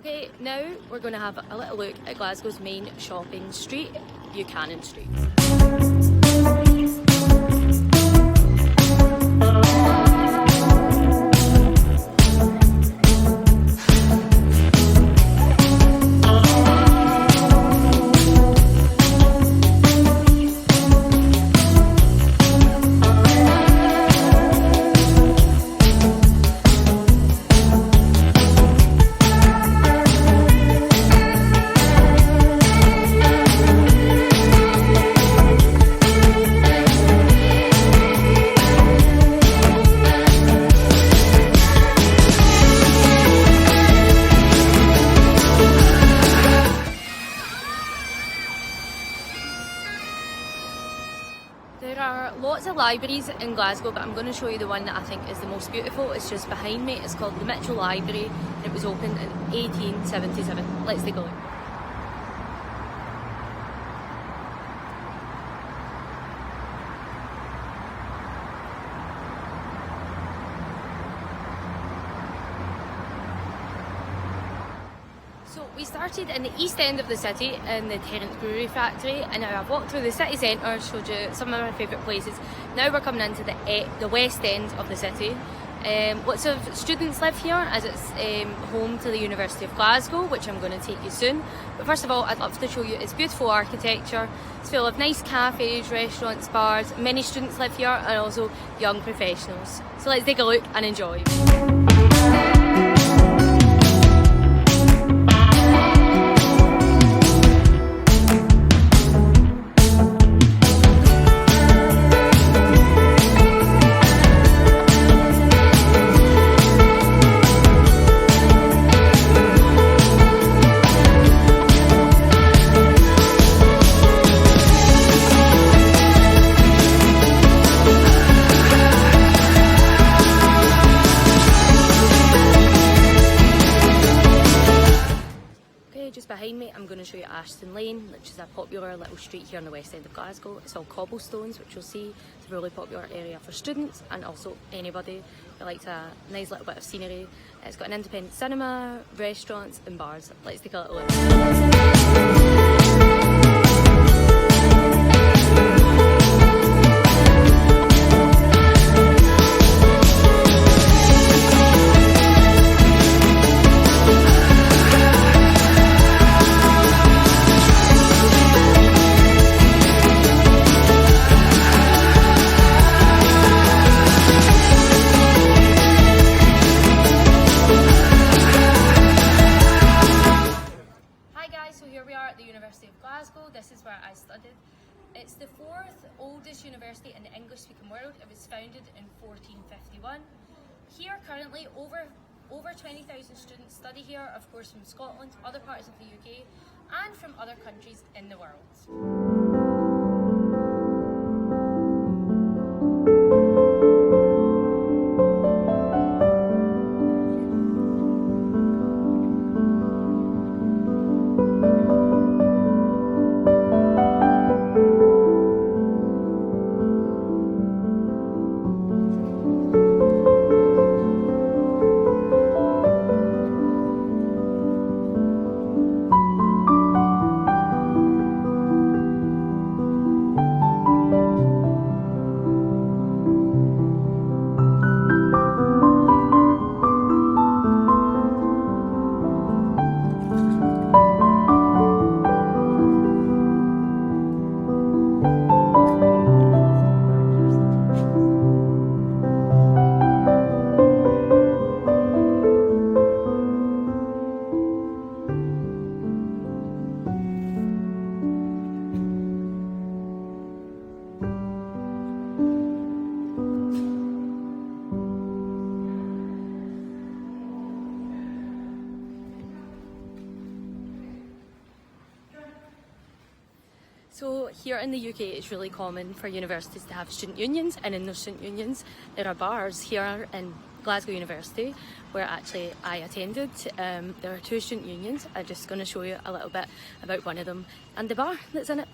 Okay, now we're going to have a little look at Glasgow's main shopping street, Buchanan Street. There are lots of libraries in Glasgow, but I'm going to show you the one that I think is the most beautiful. It's just behind me. It's called the Mitchell Library and it was opened in 1877. Let's take a look. So we started in the east end of the city in the Terence Brewery factory, and now I've walked through the city centre, showed you some of my favourite places. Now we're coming into the west end of the city. Lots of students live here as it's home to the University of Glasgow, which I'm going to take you soon. But first of all, I'd love to show you its beautiful architecture. It's full of nice cafes, restaurants, bars. Many students live here and also young professionals. So let's take a look and enjoy. Just behind me, I'm going to show you Ashton Lane, which is a popular little street here in the west end of Glasgow. It's all cobblestones, which you'll see. It's a really popular area for students and also anybody who likes a nice little bit of scenery. It's got an independent cinema, restaurants and bars. Let's take a little look. So here we are at the University of Glasgow. This is where I studied. It's the fourth oldest university in the English-speaking world. It was founded in 1451. Here currently over 20,000 students study here, of course from Scotland, other parts of the UK and from other countries in the world. So here in the UK it's really common for universities to have student unions, and in those student unions there are bars. Here in Glasgow University, where actually I attended, there are two student unions. I'm just going to show you a little bit about one of them and the bar that's in it.